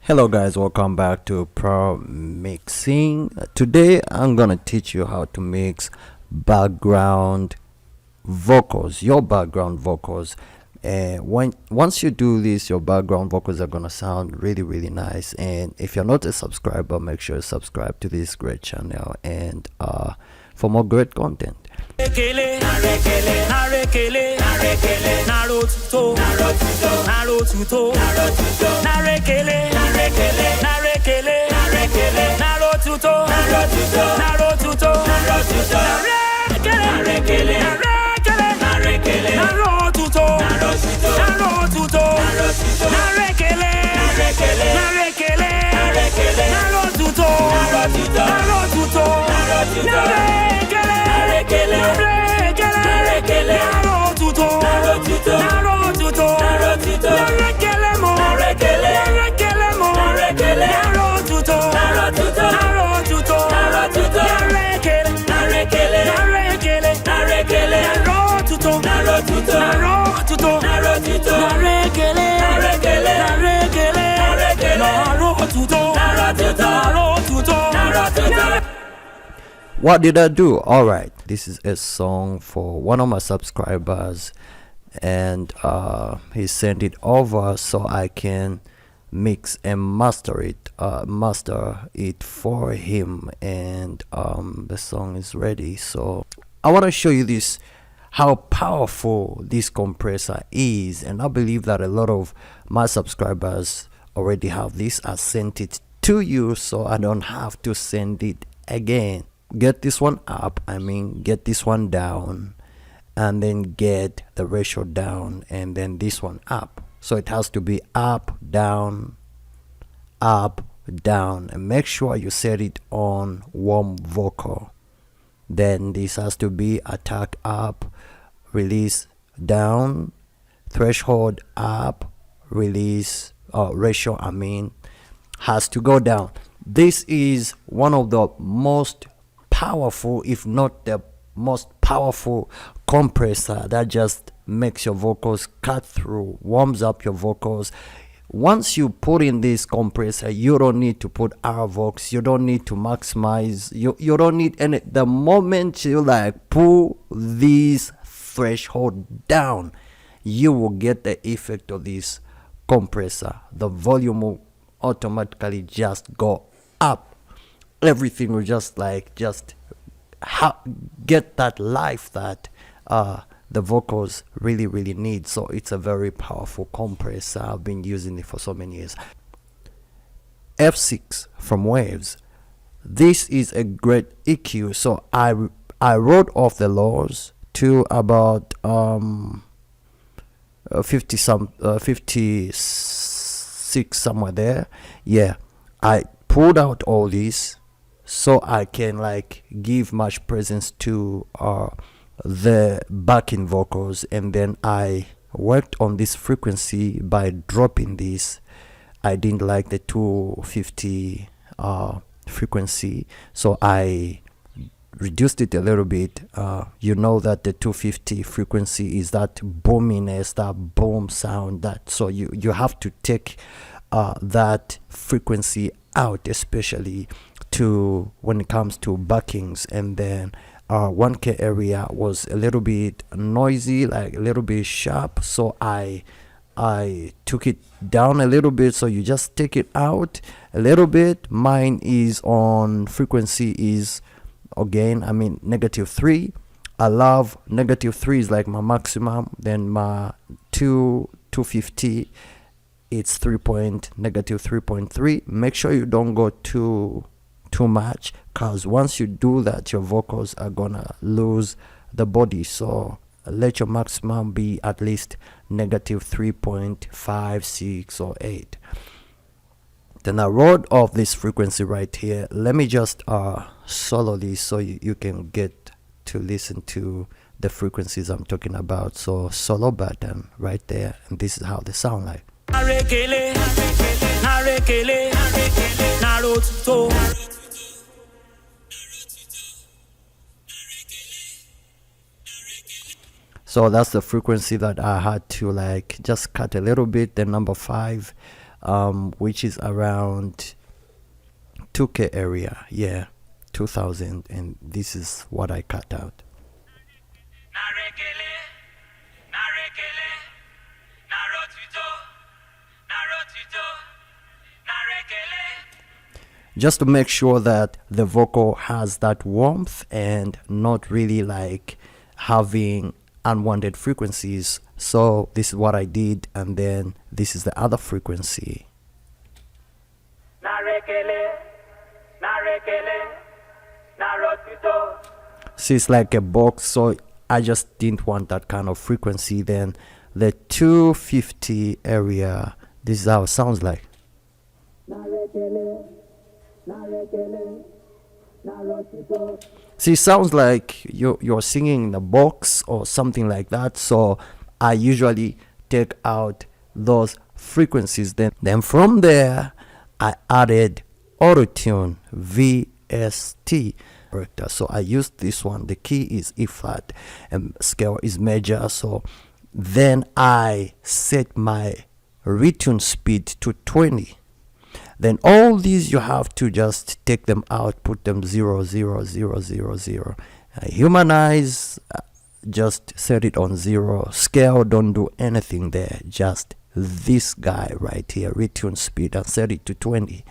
Hello guys, welcome back to Pro Mixing. Today I'm gonna teach you how to mix background vocals, your background vocals. Once you do this, your background vocals are gonna sound really nice. And if you're not a subscriber, make sure you subscribe to this great channel and for more great content. What did I do? Alright, this is a song for one of my subscribers, and he sent it over so I can mix and master it for him, and the song is ready. So I want to show you this, how powerful this compressor is, and I believe that a lot of my subscribers already have this. I sent it to you so I don't have to send it again. Get this one up, get this one down, and then get the ratio down, and then this one up. So it has to be up, down, and make sure you set it on warm vocal. Then this has to be attack up, release down, threshold up, release ratio has to go down. This is one of the most powerful, if not the most powerful compressor that just makes your vocals cut through, warms up your vocals. Once you put in this compressor, you don't need to put RVox, you don't need to maximize, you don't need any. The moment you pull this threshold down, you will get the effect of this compressor. The volume will automatically just go up. Everything will just get that life that the vocals really need. So it's a very powerful compressor. I've been using it for so many years. F6 from Waves. This is a great EQ. So I wrote off the lows to about 56 somewhere there. Yeah, I pulled out all these so I can give much presence to the backing vocals, and then I worked on this frequency by dropping this. I didn't like the 250 frequency, so I reduced it a little bit. You know that the 250 frequency is that boominess, that boom sound, that so you have to take that frequency out, especially to when it comes to backings. And then 1K area was a little bit noisy, a little bit sharp, so I took it down a little bit. So you just take it out a little bit. Mine is on frequency is again -3. I love -3 is like my maximum. Then my 250, it's -3.3. Make sure you don't go too much, because once you do that, your vocals are gonna lose the body. So let your maximum be at least -3.5, 6 or 8. Then I wrote off this frequency right here. Let me just solo this so you can get to listen to the frequencies I'm talking about. So solo button right there, and this is how they sound like. So that's the frequency that I had to like just cut a little bit. Then number 5, which is around 2K area. Yeah, 2000, and this is what I cut out. Just to make sure that the vocal has that warmth and not really like having unwanted frequencies. So this is what I did, and then this is the other frequency. So it's like a box, so I just didn't want that kind of frequency. Then the 250 area, this is how it sounds like. See, it sounds like you're singing in a box or something like that. So I usually take out those frequencies. Then from there, I added auto-tune, VST. So I used this one. The key is E flat and scale is major. So then I set my retune speed to 20. Then all these you have to just take them out, put them 0 0 0 0 0. Humanize, just set it on 0. Scale, don't do anything there, just this guy right here, retune speed, and set it to 20.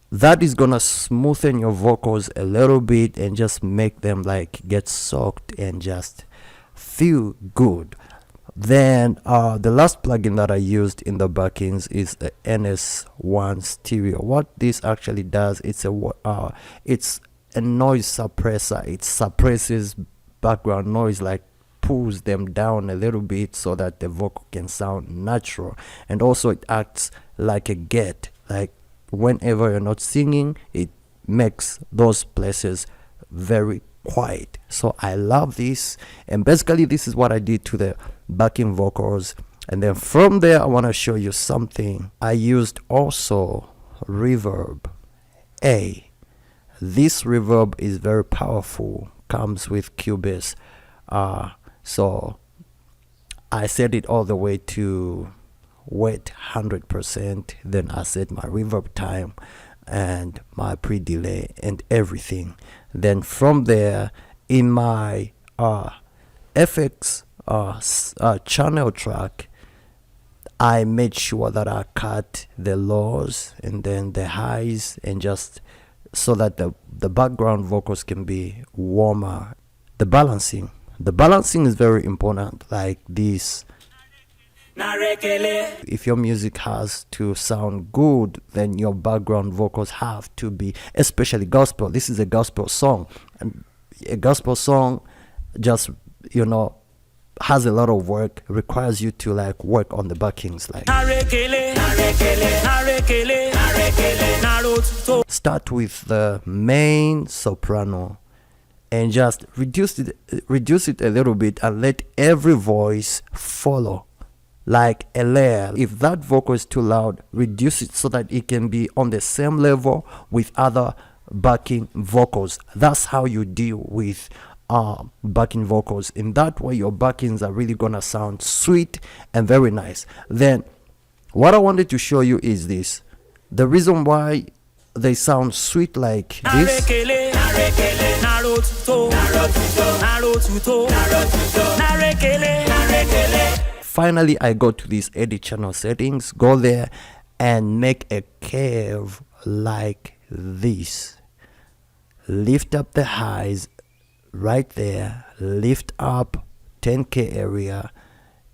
That is gonna smoothen your vocals a little bit and just make them like get soaked and just feel good. Then the last plugin that I used in the backings is the NS1 stereo. What this actually does, it's a noise suppressor. It suppresses background noise, like pulls them down a little bit so that the vocal can sound natural. And also it acts like a gate, like whenever you're not singing, it makes those places very quiet. So I love this, and basically this is what I did to the backing vocals. And then from there, I want to show you something. I used also reverb A. This reverb is very powerful, comes with Cubase. So I set it all the way to wet 100%. Then I set my reverb time and my pre-delay and everything. Then from there, in my FX channel track, I made sure that I cut the lows and then the highs, and just so that the background vocals can be warmer. The balancing is very important, like this. If your music has to sound good, then your background vocals have to be, especially gospel. This is a gospel song, and a gospel song just, has a lot of work, requires you to like work on the backings. Like start with the main soprano and just reduce it a little bit and let every voice follow like a layer. If that vocal is too loud, reduce it so that it can be on the same level with other backing vocals. That's how you deal with backing vocals. In that way, your backings are really gonna sound sweet and very nice. Then what I wanted to show you is this. The reason why they sound sweet like this. Finally, I go to this edit channel settings, go there and make a curve like this. Lift up the highs right there, lift up 10K area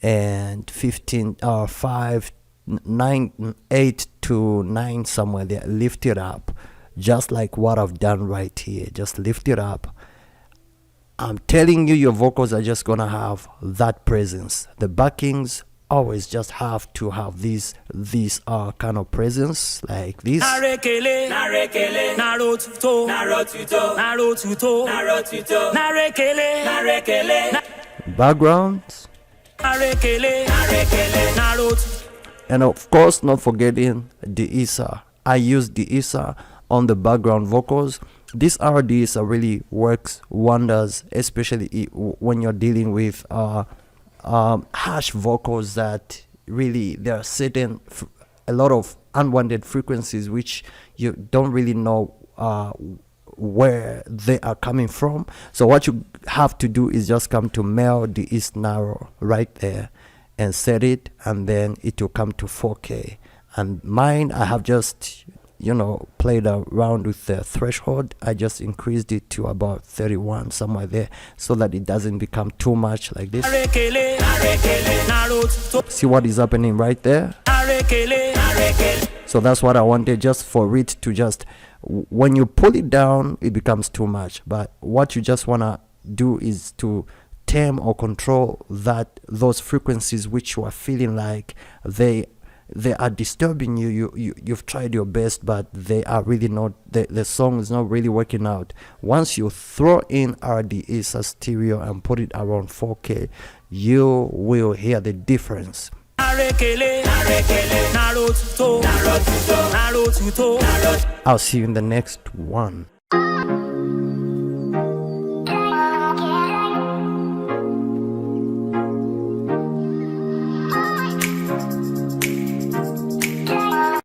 and 5, 9, 8 to 9 somewhere there. Lift it up just like what I've done right here. Just lift it up. I'm telling you, your vocals are just gonna have that presence. The backings always just have to have these kind of presence like this. Backgrounds. And of course, not forgetting the ESA. I use the ESA on the background vocals. This RDS really works wonders, especially when you're dealing with harsh vocals that really, there are certain a lot of unwanted frequencies which you don't really know where they are coming from. So what you have to do is just come to Melody is Narrow right there and set it, and then it will come to 4K. And mine, I have just played around with the threshold. I just increased it to about 31, somewhere there, so that it doesn't become too much like this. See what is happening right there? So that's what I wanted, just for it to just, when you pull it down, it becomes too much. But what you just want to do is to tame or control those frequencies which you are feeling like they are disturbing you. You've tried your best, but they are really not, the song is not really working out. Once you throw in RDS as stereo and put it around 4K, you will hear the difference. I'll see you in the next one.